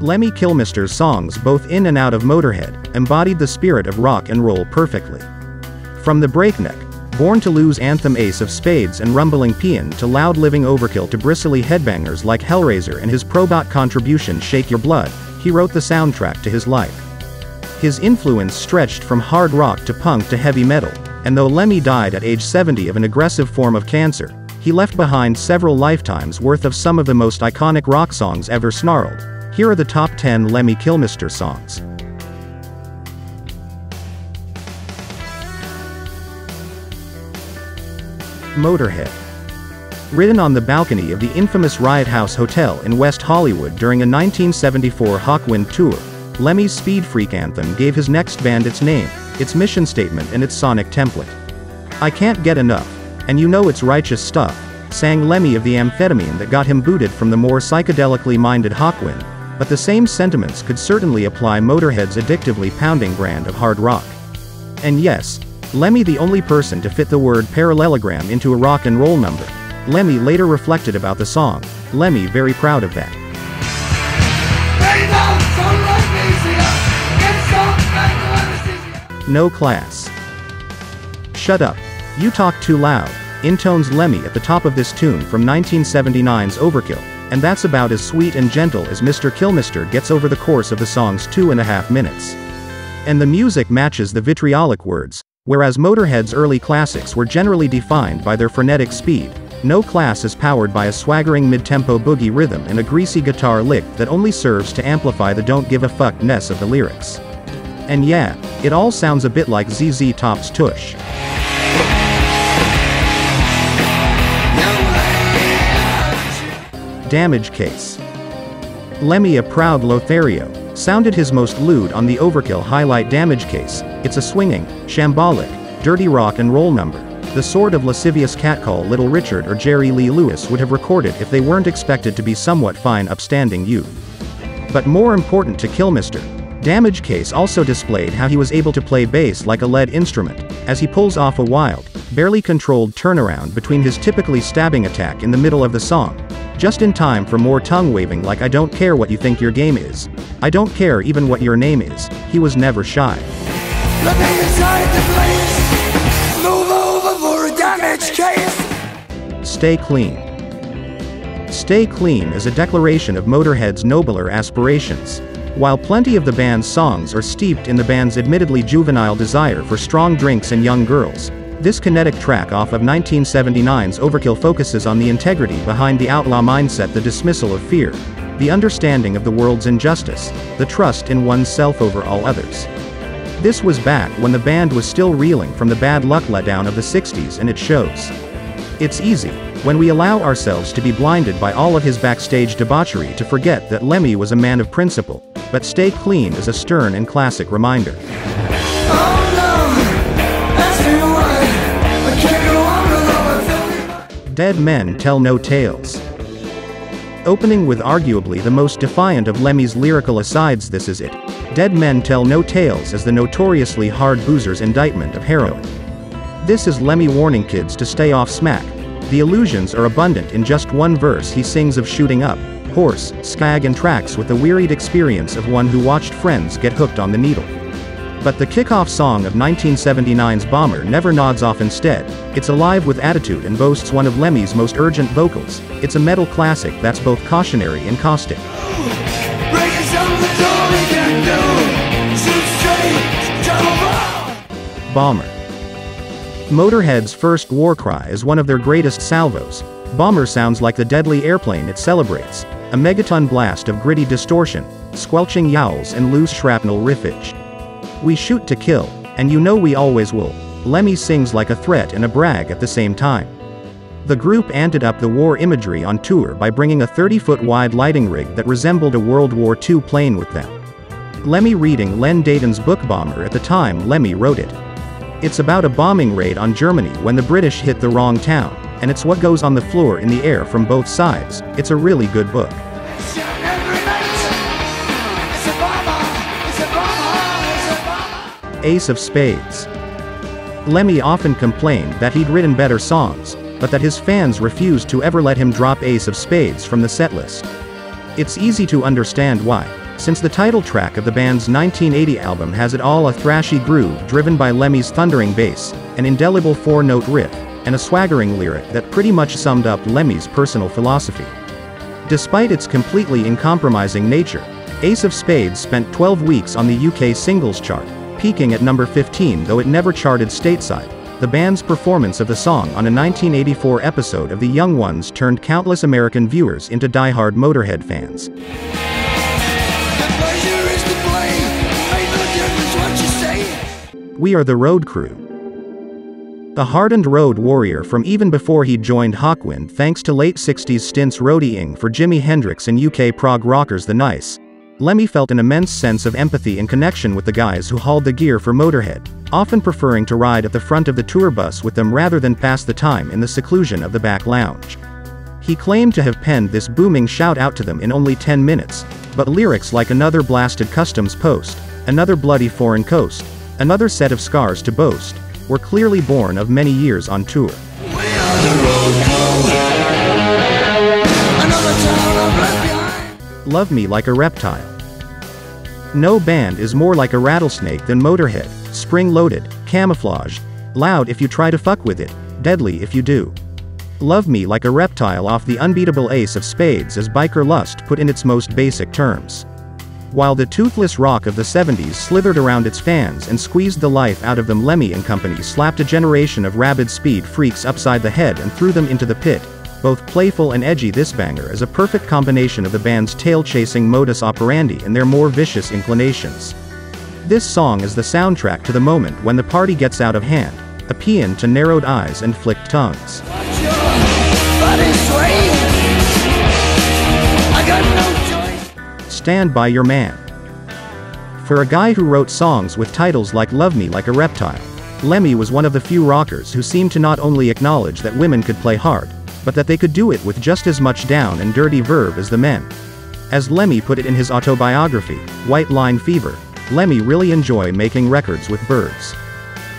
Lemmy Kilmister's songs both in and out of Motörhead embodied the spirit of rock and roll perfectly. From the breakneck, Born to Lose anthem Ace of Spades and rumbling paean to loud living Overkill to bristly headbangers like Hellraiser and his Probot contribution Shake Your Blood, he wrote the soundtrack to his life. His influence stretched from hard rock to punk to heavy metal, and though Lemmy died at age 70 of an aggressive form of cancer, he left behind several lifetimes worth of some of the most iconic rock songs ever snarled. Here are the top 10 Lemmy Kilmister songs. Motorhead. Written on the balcony of the infamous Riot House Hotel in West Hollywood during a 1974 Hawkwind tour, Lemmy's Speed Freak anthem gave his next band its name, its mission statement and its sonic template. I can't get enough, and you know it's righteous stuff, sang Lemmy of the amphetamine that got him booted from the more psychedelically minded Hawkwind, but the same sentiments could certainly apply Motorhead's addictively pounding brand of hard rock. And yes, Lemmy the only person to fit the word parallelogram into a rock and roll number. Lemmy later reflected about the song, Lemmy very proud of that. No class. Shut up. You talk too loud, intones Lemmy at the top of this tune from 1979's Overkill, and that's about as sweet and gentle as Mr. Kilmister gets over the course of the song's 2.5 minutes. And the music matches the vitriolic words. Whereas Motorhead's early classics were generally defined by their frenetic speed, No Class is powered by a swaggering mid-tempo boogie rhythm and a greasy guitar lick that only serves to amplify the don't give a fuck-ness of the lyrics. And yeah, it all sounds a bit like ZZ Top's Tush. Damage Case. Lemmy, a proud Lothario, sounded his most lewd on the Overkill highlight Damage Case. It's a swinging, shambolic, dirty rock and roll number, the sort of lascivious catcall Little Richard or Jerry Lee Lewis would have recorded if they weren't expected to be somewhat fine upstanding youth. But more important to Kilmister, Damage Case also displayed how he was able to play bass like a lead instrument, as he pulls off a wild, barely controlled turnaround between his typically stabbing attack in the middle of the song, just in time for more tongue-waving like I don't care what you think your game is. I don't care even what your name is. He was never shy. Let me inside the place. Move over for a damage case. Stay clean. Stay clean is a declaration of Motorhead's nobler aspirations. While plenty of the band's songs are steeped in the band's admittedly juvenile desire for strong drinks and young girls, this kinetic track off of 1979's Overkill focuses on the integrity behind the outlaw mindset, the dismissal of fear, the understanding of the world's injustice, the trust in oneself over all others. This was back when the band was still reeling from the bad luck letdown of the 60s, and it shows. It's easy, when we allow ourselves to be blinded by all of his backstage debauchery, to forget that Lemmy was a man of principle, but Stay Clean is a stern and classic reminder. Oh no, ask me why, I can't go on without. Dead Men Tell No Tales. Opening with arguably the most defiant of Lemmy's lyrical asides, this is it. Dead Men Tell No Tales is the notoriously hard boozer's indictment of heroin. This is Lemmy warning kids to stay off smack. The allusions are abundant. In just one verse he sings of shooting up, horse, skag and tracks with the wearied experience of one who watched friends get hooked on the needle. But the kickoff song of 1979's Bomber never nods off. Instead, it's alive with attitude and boasts one of Lemmy's most urgent vocals. It's a metal classic that's both cautionary and caustic. Bomber. Motorhead's first war cry is one of their greatest salvos. Bomber sounds like the deadly airplane it celebrates, a megaton blast of gritty distortion, squelching yowls and loose shrapnel riffage. We shoot to kill, and you know we always will. Lemmy sings like a threat and a brag at the same time. The group amped up the war imagery on tour by bringing a 30-foot wide lighting rig that resembled a World War II plane with them. Lemmy reading Len Deighton's book Bomber at the time Lemmy wrote it. It's about a bombing raid on Germany when the British hit the wrong town, and it's what goes on the floor in the air from both sides. It's a really good book. Ace of Spades. Lemmy often complained that he'd written better songs, but that his fans refused to ever let him drop Ace of Spades from the setlist. It's easy to understand why. since the title track of the band's 1980 album has it all: a thrashy groove driven by Lemmy's thundering bass, an indelible four-note riff, and a swaggering lyric that pretty much summed up Lemmy's personal philosophy. Despite its completely uncompromising nature, Ace of Spades spent 12 weeks on the UK singles chart, peaking at number 15 though it never charted stateside. The band's performance of the song on a 1984 episode of The Young Ones turned countless American viewers into die-hard Motorhead fans. We are the Road Crew. The hardened road warrior from even before he'd joined Hawkwind thanks to late 60s stints roadieing for Jimi Hendrix and UK prog rockers The Nice, Lemmy felt an immense sense of empathy and connection with the guys who hauled the gear for Motorhead, often preferring to ride at the front of the tour bus with them rather than pass the time in the seclusion of the back lounge. He claimed to have penned this booming shout-out to them in only 10 minutes, but lyrics like "Another blasted customs post," "Another bloody foreign coast," "Another set of scars to boast," were clearly born of many years on tour. Love Me Like a Reptile. No band is more like a rattlesnake than Motorhead: spring-loaded, camouflaged, loud if you try to fuck with it, deadly if you do. Love Me Like a Reptile off the unbeatable Ace of Spades is biker lust put in its most basic terms. While the toothless rock of the 70s slithered around its fans and squeezed the life out of them, Lemmy and company slapped a generation of rabid speed freaks upside the head and threw them into the pit. Both playful and edgy, this banger is a perfect combination of the band's tail-chasing modus operandi and their more vicious inclinations. This song is the soundtrack to the moment when the party gets out of hand, a paean to narrowed eyes and flicked tongues. Stand by your man. For a guy who wrote songs with titles like Love Me Like a Reptile, Lemmy was one of the few rockers who seemed to not only acknowledge that women could play hard, but that they could do it with just as much down and dirty verve as the men. As Lemmy put it in his autobiography, White Line Fever, Lemmy really enjoyed making records with birds.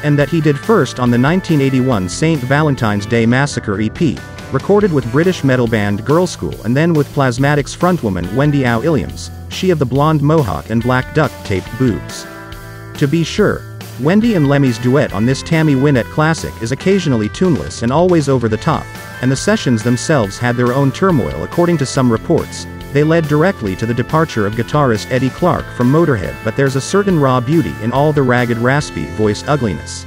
And that he did first on the 1981 St. Valentine's Day Massacre EP, recorded with British metal band Girl School and then with Plasmatics frontwoman Wendy Au Illiams, she of the blonde mohawk and black duct-taped boobs. To be sure, Wendy and Lemmy's duet on this Tammy Wynette classic is occasionally tuneless and always over the top, and the sessions themselves had their own turmoil. According to some reports, they led directly to the departure of guitarist Eddie Clarke from Motorhead, but there's a certain raw beauty in all the ragged, raspy, voiced ugliness.